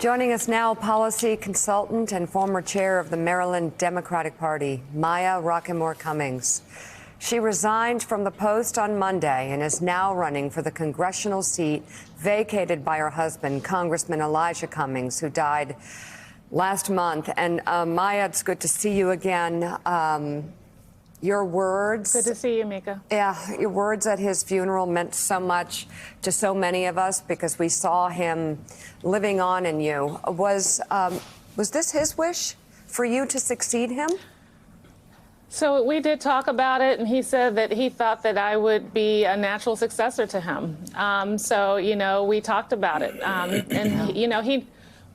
Joining us now, policy consultant and former chair of the Maryland Democratic Party, Maya Rockeymoore Cummings. She resigned from the post on Monday and is now running for the congressional seat vacated by her husband, Congressman Elijah Cummings, who died last month. And Maya, it's good to see you again. Your words. Good to see you, Mika. Yeah, your words at his funeral meant so much to so many of us because we saw him living on in you. Was this his wish for you to succeed him? So we did talk about it, and he said that he thought that I would be a natural successor to him. So, you know, we talked about it. And, you know,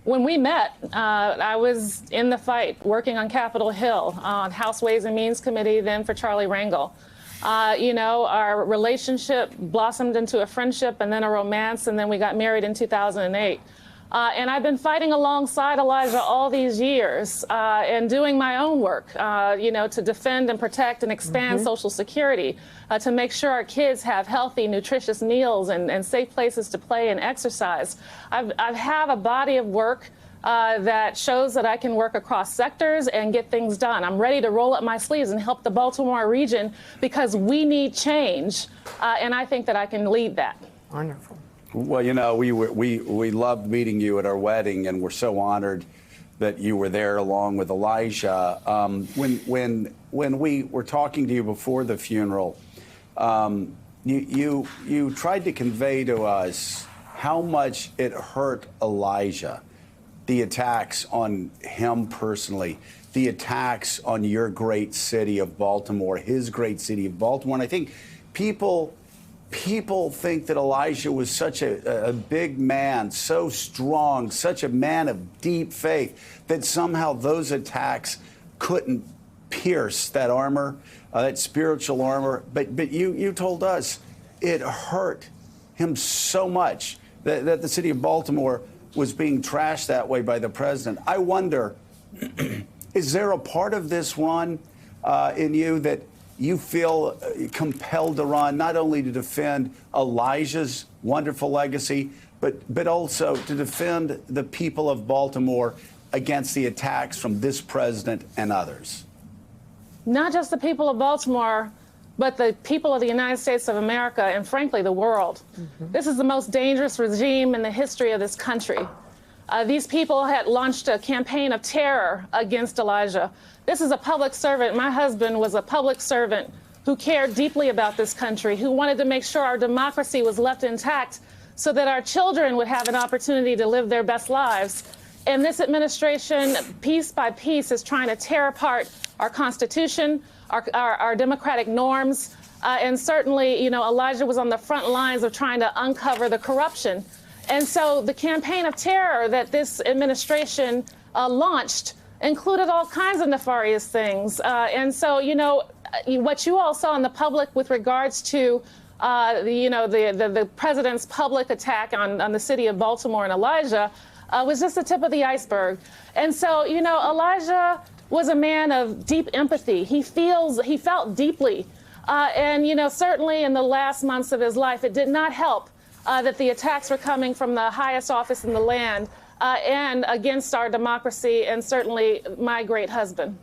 when we met, I was in the fight working on Capitol Hill on House Ways and Means Committee, then for Charlie Rangel. You know, our relationship blossomed into a friendship and then a romance, and then we got married in 2008. And I've been fighting alongside Elijah all these years and doing my own work, you know, to defend and protect and expand Social Security, to make sure our kids have healthy, nutritious meals and safe places to play and exercise. I have a body of work that shows that I can work across sectors and get things done. I'm ready to roll up my sleeves and help the Baltimore region because we need change, and I think that I can lead that. Wonderful. Well, you know, we loved meeting you at our wedding, and we're so honored that you were there along with Elijah. When we were talking to you before the funeral, you tried to convey to us how much it hurt Elijah, the attacks on him personally, the attacks on your great city of Baltimore, his great city of Baltimore. And I think people think that Elijah was such a big man, so strong, such a man of deep faith, that somehow those attacks couldn't pierce that armor, that spiritual armor. But you told us it hurt him so much that the city of Baltimore was being trashed that way by the president. I wonder, is there a part of this run in you that you feel compelled to run, not only to defend Elijah's wonderful legacy, but also to defend the people of Baltimore against the attacks from this president and others? Not just the people of Baltimore, but the people of the United States of America and, frankly, the world. This is the most dangerous regime in the history of this country. These people had launched a campaign of terror against Elijah. This is a public servant. My husband was a public servant who cared deeply about this country, who wanted to make sure our democracy was left intact so that our children would have an opportunity to live their best lives. And this administration, piece by piece, is trying to tear apart our Constitution, our democratic norms. And certainly, you know, Elijah was on the front lines of trying to uncover the corruption. And so the campaign of terror that this administration launched included all kinds of nefarious things. And so, you know, what you all saw in the public with regards to, the president's public attack on the city of Baltimore and Elijah was just the tip of the iceberg. And so, you know, Elijah was a man of deep empathy. He felt deeply. And, you know, certainly in the last months of his life, it did not help that the attacks were coming from the highest office in the land and against our democracy and certainly my great husband.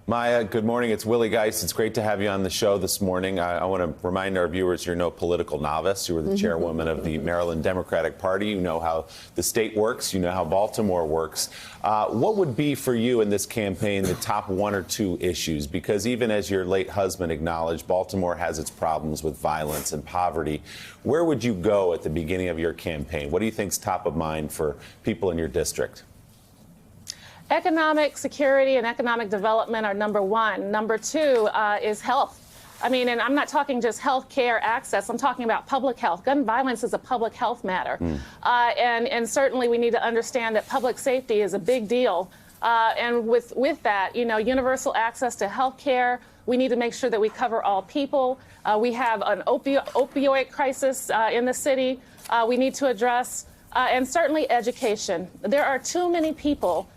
Maya, good morning. It's Willie Geist. It's great to have you on the show this morning. I want to remind our viewers you're no political novice. You were the chairwoman of the Maryland Democratic Party. You know how the state works. You know how Baltimore works. What would be for you in this campaign the top one or two issues? Because even as your late husband acknowledged, Baltimore has its problems with violence and poverty. Where would you go at the beginning of your campaign? What do you think is top of mind for people in your district? Economic security and economic development are number one. Number two is health. I mean, and I'm not talking just health care access. I'm talking about public health. Gun violence is a public health matter. And certainly we need to understand that public safety is a big deal. And with that, you know, universal access to health care. We need to make sure that we cover all people. We have an opioid crisis in the city we need to address. And certainly education. There are too many people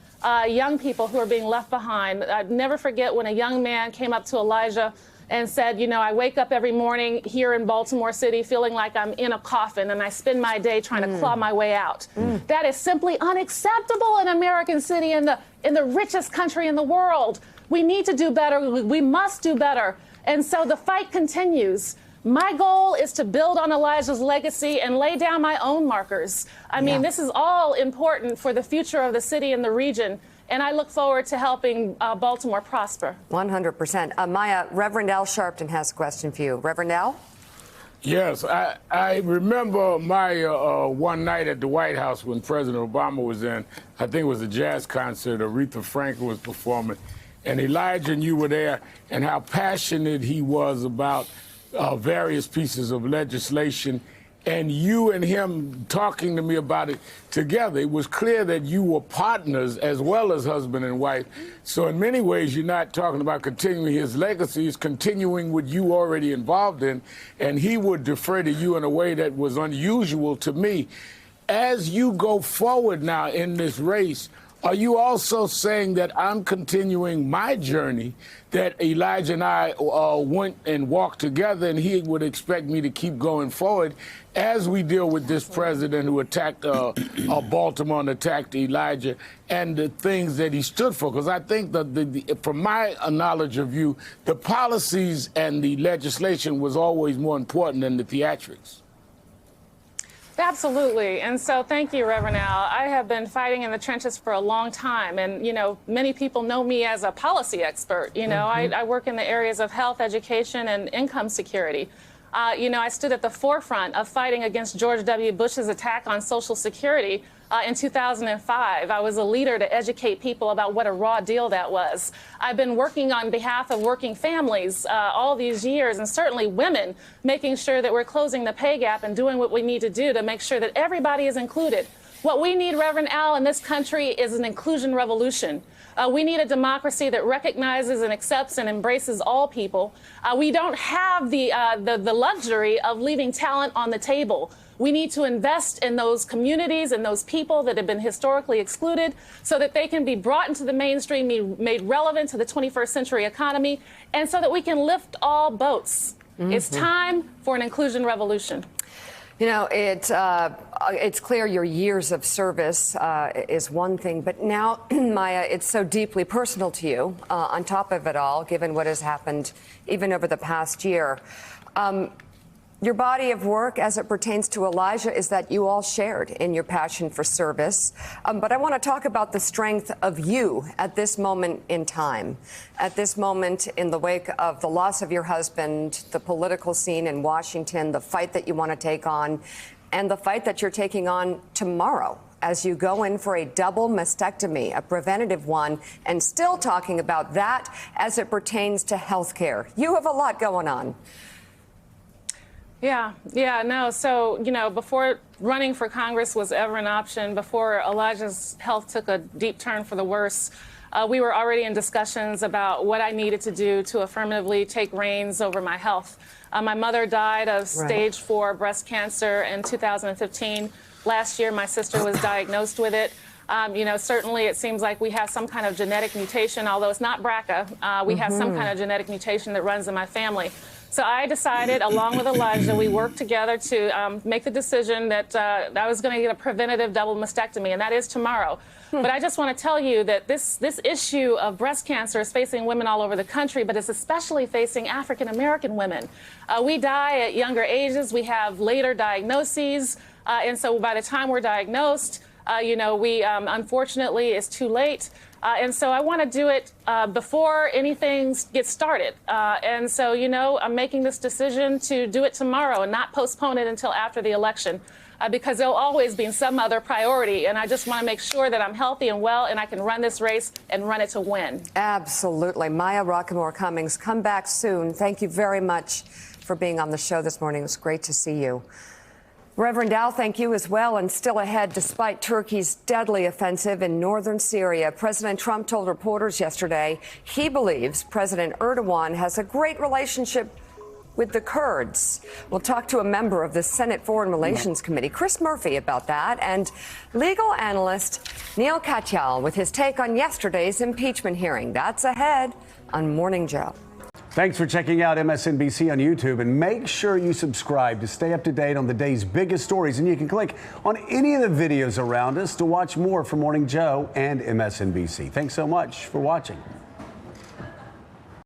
young people who are being left behind. I'd never forget when a young man came up to Elijah and said, you know, I wake up every morning here in Baltimore City feeling like I'm in a coffin, and I spend my day trying to claw my way out. That is simply unacceptable in American city, in the richest country in the world. We need to do better. We must do better. And so the fight continues. My goal is to build on Elijah's legacy and lay down my own markers. I mean, this is all important for the future of the city and the region. And I look forward to helping Baltimore prosper. 100%. Maya, Reverend Al Sharpton has a question for you. Reverend Al? Yes, I remember Maya one night at the White House when President Obama was in, I think it was a jazz concert, Aretha Franklin was performing, and Elijah and you were there, and how passionate he was about various pieces of legislation, and you and him talking to me about it together. It was clear that you were partners as well as husband and wife. So in many ways, you're not talking about continuing his legacy, it's continuing what you already involved in, and he would defer to you in a way that was unusual to me. As you go forward now in this race, are you also saying that I'm continuing my journey, that Elijah and I went and walked together, and he would expect me to keep going forward as we deal with this president who attacked Baltimore and attacked Elijah and the things that he stood for? Because I think that from my knowledge of you, the policies and the legislation was always more important than the theatrics. Absolutely. And so thank you, Reverend Al. I have been fighting in the trenches for a long time. And, you know, many people know me as a policy expert. You know, I work in the areas of health, education, and income security. You know, I stood at the forefront of fighting against George W. Bush's attack on Social Security in 2005. I was a leader to educate people about what a raw deal that was. I've been working on behalf of working families all these years, and certainly women, making sure that we're closing the pay gap and doing what we need to do to make sure that everybody is included. What we need, Reverend Al, in this country is an inclusion revolution. We need a democracy that recognizes and accepts and embraces all people. We don't have the luxury of leaving talent on the table. We need to invest in those communities and those people that have been historically excluded so that they can be brought into the mainstream, made relevant to the 21st century economy, and so that we can lift all boats. It's time for an inclusion revolution. You know, it's clear your years of service is one thing, but now, Maya, it's so deeply personal to you, on top of it all, given what has happened even over the past year. Your body of work as it pertains to Elijah is that you all shared in your passion for service. But I want to talk about the strength of you at this moment in time, at this moment in the wake of the loss of your husband, the political scene in Washington, the fight that you want to take on, and the fight that you're taking on tomorrow as you go in for a double mastectomy, a preventative one, and still talking about that as it pertains to health care. You have a lot going on. No. So, you know, before running for Congress was ever an option, before Elijah's health took a deep turn for the worse, we were already in discussions about what I needed to do to affirmatively take reins over my health. My mother died of stage 4 breast cancer in 2015. Last year, my sister was diagnosed with it. You know, certainly it seems like we have some kind of genetic mutation, although it's not BRCA. We have some kind of genetic mutation that runs in my family. So I decided, along with Elijah, we worked together to make the decision that I was going to get a preventative double mastectomy, and that is tomorrow. But I just want to tell you that this issue of breast cancer is facing women all over the country, but it's especially facing African-American women. We die at younger ages. We have later diagnoses. And so by the time we're diagnosed, you know, we unfortunately, it's too late. And so I want to do it before anything gets started. And so, you know, I'm making this decision to do it tomorrow and not postpone it until after the election, because there'll always be some other priority. And I just want to make sure that I'm healthy and well and I can run this race and run it to win. Absolutely. Maya Rockeymoore Cummings, come back soon. Thank you very much for being on the show this morning. It was great to see you. Reverend Al, thank you as well. And still ahead, despite Turkey's deadly offensive in northern Syria, President Trump told reporters yesterday he believes President Erdogan has a great relationship with the Kurds. We'll talk to a member of the Senate Foreign Relations Committee, Chris Murphy, about that, and legal analyst Neil Katyal with his take on yesterday's impeachment hearing. That's ahead on Morning Joe. Thanks for checking out MSNBC on YouTube, and make sure you subscribe to stay up to date on the day's biggest stories. And you can click on any of the videos around us to watch more from Morning Joe and MSNBC. Thanks so much for watching.